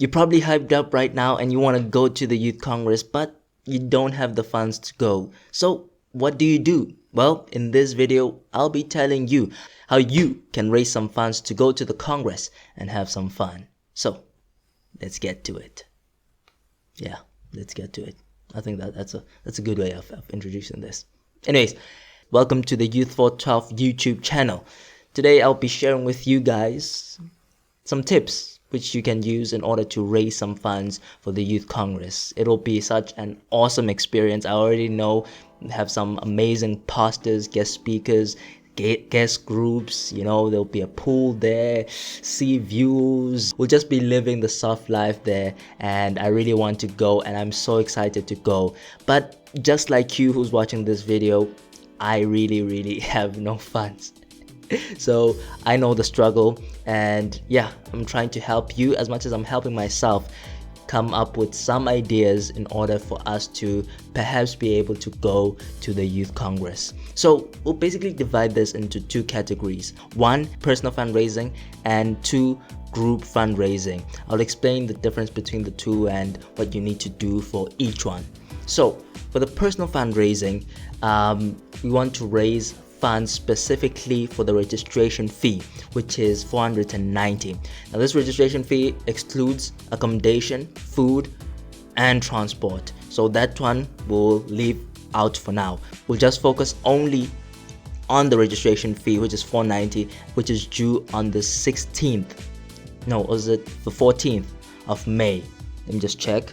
You're probably hyped up right now and you want to go to the Youth Congress, but you don't have the funds to go. So what do you do? Well, in this video, I'll be telling you how you can raise some funds to go to the Congress and have some fun. So let's get to it. Yeah, let's get to it. I think that's a good way of introducing this. Anyways, welcome to the Youth for 12 YouTube channel. Today I'll be sharing with you guys some tips which you can use in order to raise some funds for the Youth Congress. It'll be such an awesome experience. I already know have some amazing pastors, guest speakers, guest groups, there'll be a pool there, sea views. We'll just be living the soft life there, and I really want to go, and I'm so excited to go. But just like you who's watching this video, I really have no funds. So I know the struggle, and yeah, I'm trying to help you as much as I'm helping myself come up with some ideas in order for us to perhaps be able to go to the Youth Congress. So we'll basically divide this into two categories. One, personal fundraising, and two, group fundraising. I'll explain the difference between the two and what you need to do for each one. So for the personal fundraising, we want to raise funds specifically for the registration fee, which is $490. Now this registration fee excludes accommodation, food, and transport, so that one will leave out for now. We'll just focus only on the registration fee, which is $490, which is due on the 16th. No, was it the 14th of May? Let me just check.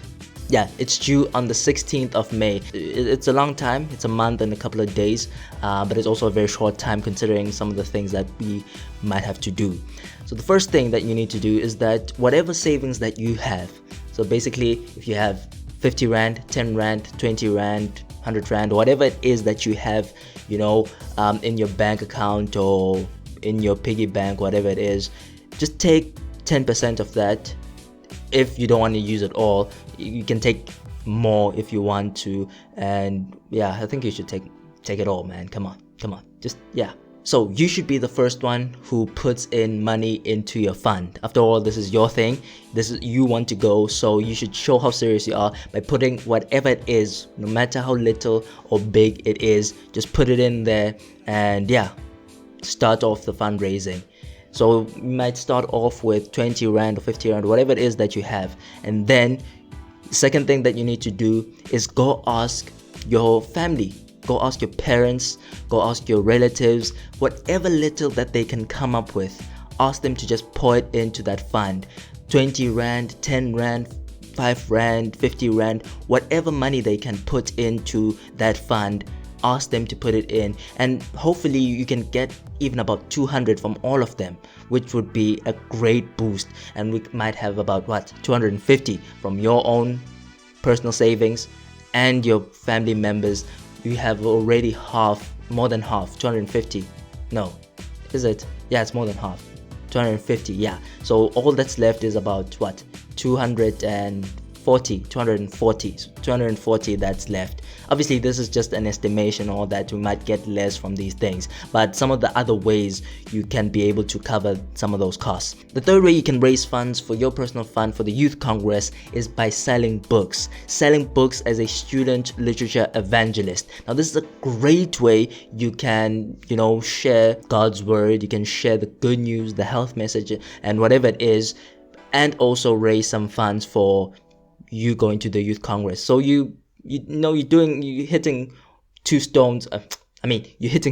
Yeah, it's due on the 16th of May. It's a long time. It's a month and a couple of days, but it's also a very short time considering some of the things that we might have to do. So the first thing that you need to do is that whatever savings that you have, so basically if you have 50 Rand, 10 Rand, 20 Rand, 100 Rand, whatever it is that you have, in your bank account or in your piggy bank, whatever it is, just take 10% of that. If you don't want to use it all, you can take more if you want to, and yeah, I think you should take it all, man. Come on, just yeah. So you should be the first one who puts in money into your fund. After all, this is your thing. This is, you want to go, so you should show how serious you are by putting whatever it is, no matter how little or big it is, just put it in there, and yeah, start off the fundraising. So you might start off with 20 Rand or 50 Rand, whatever it is that you have. And then the second thing that you need to do is go ask your family, go ask your parents, go ask your relatives, whatever little that they can come up with. Ask them to just pour it into that fund. 20 Rand, 10 Rand, 5 Rand, 50 Rand, whatever money they can put into that fund. Ask them to put it in, and hopefully you can get even about 200 from all of them, which would be a great boost. And we might have about 250 from your own personal savings and your family members. You have already more than half, 250. No, is it? Yeah, it's more than half, 250. Yeah, so all that's left is about 240 that's left. Obviously this is just an estimation, or that we might get less from these things, but some of the other ways you can be able to cover some of those costs. The third way you can raise funds for your personal fund for the Youth Congress is by selling books as a student literature evangelist. Now this is a great way you can share God's word, you can share the good news, the health message, and whatever it is, and also raise some funds for you going to the Youth Congress. So you're hitting you're hitting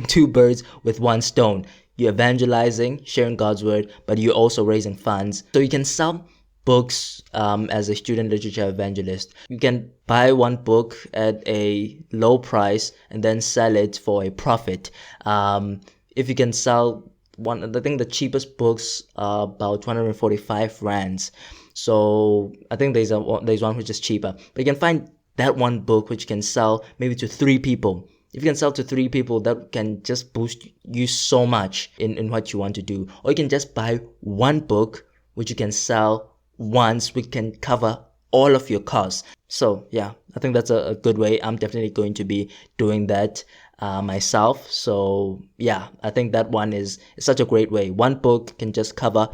two birds with one stone. You're evangelizing, sharing God's word, but you're also raising funds. So you can sell books as a student literature evangelist. You can buy one book at a low price and then sell it for a profit. If you can sell one, I think the cheapest books are about 245 rands. So I think there's one which is cheaper, but you can find that one book which can sell maybe to 3 people. If you can sell to 3 people, that can just boost you so much in what you want to do. Or you can just buy one book which you can sell once, which can cover all of your costs. So yeah, I think that's a good way. I'm definitely going to be doing that myself. So yeah, I think that one is such a great way. One book can just cover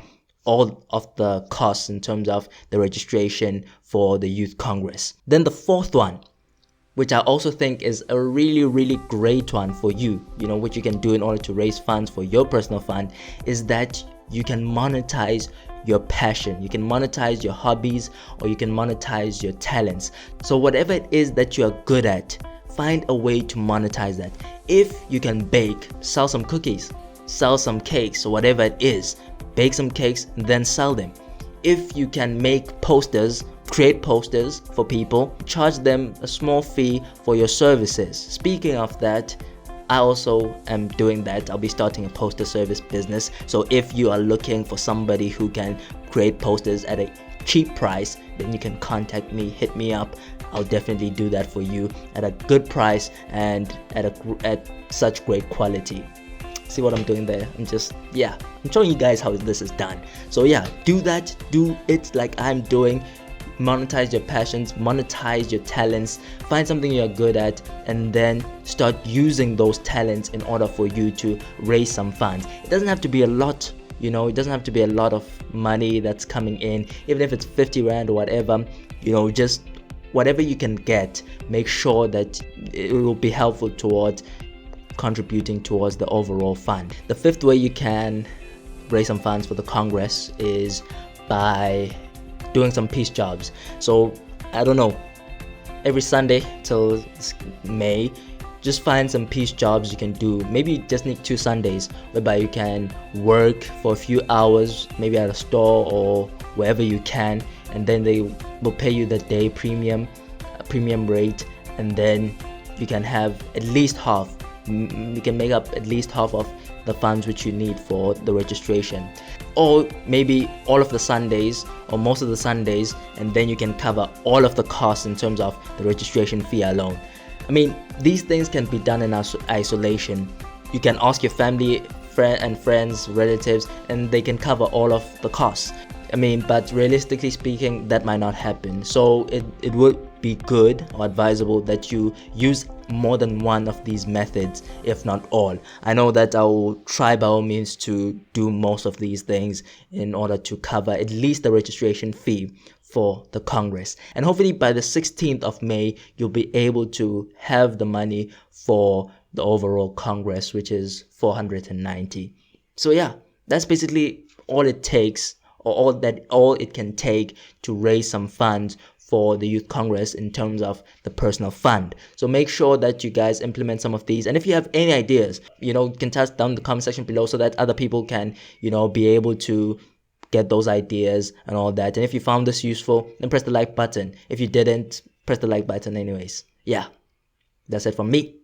all of the costs in terms of the registration for the Youth Congress. Then the fourth one, which I also think is a really great one for you, which you can do in order to raise funds for your personal fund, is that you can monetize your passion. You can monetize your hobbies, or you can monetize your talents. So whatever it is that you are good at, find a way to monetize that. If you can bake, sell some cookies, sell some cakes, or whatever it is, bake some cakes and then sell them. If you can make posters, create posters for people, charge them a small fee for your services. Speaking of that, I also am doing that. I'll be starting a poster service business. So if you are looking for somebody who can create posters at a cheap price, then you can contact me, hit me up. I'll definitely do that for you at a good price and at such great quality. See what I'm doing there? I'm showing you guys how this is done. So yeah, do that, do it like I'm doing. Monetize your passions, monetize your talents, find something you're good at, and then start using those talents in order for you to raise some funds. It doesn't have to be a lot, it doesn't have to be a lot of money that's coming in, even if it's 50 Rand or whatever, just whatever you can get. Make sure that it will be helpful towards contributing towards the overall fund. The fifth way you can raise some funds for the Congress is by doing some piece jobs. So I don't know, every Sunday till May, just find some piece jobs you can do. Maybe you just need 2 Sundays whereby you can work for a few hours, maybe at a store or wherever you can, and then they will pay you the day premium rate, and then you can have at least half. You can make up at least half of the funds which you need for the registration, or maybe all of the Sundays or most of the Sundays, and then you can cover all of the costs in terms of the registration fee alone. I mean, these things can be done in isolation. You can ask your family, friends, relatives, and they can cover all of the costs. I mean, but realistically speaking, that might not happen. So it would be good or advisable that you use more than one of these methods, if not all. I know that I will try by all means to do most of these things in order to cover at least the registration fee for the Congress. And hopefully by the 16th of May, you'll be able to have the money for the overall Congress, which is 490. So yeah, that's basically all it takes, or all it can take to raise some funds for the Youth Congress in terms of the personal fund. So make sure that you guys implement some of these. And if you have any ideas, you can tell us down in the comment section below so that other people can, be able to get those ideas and all that. And if you found this useful, then press the like button. If you didn't, press the like button anyways. Yeah, that's it from me.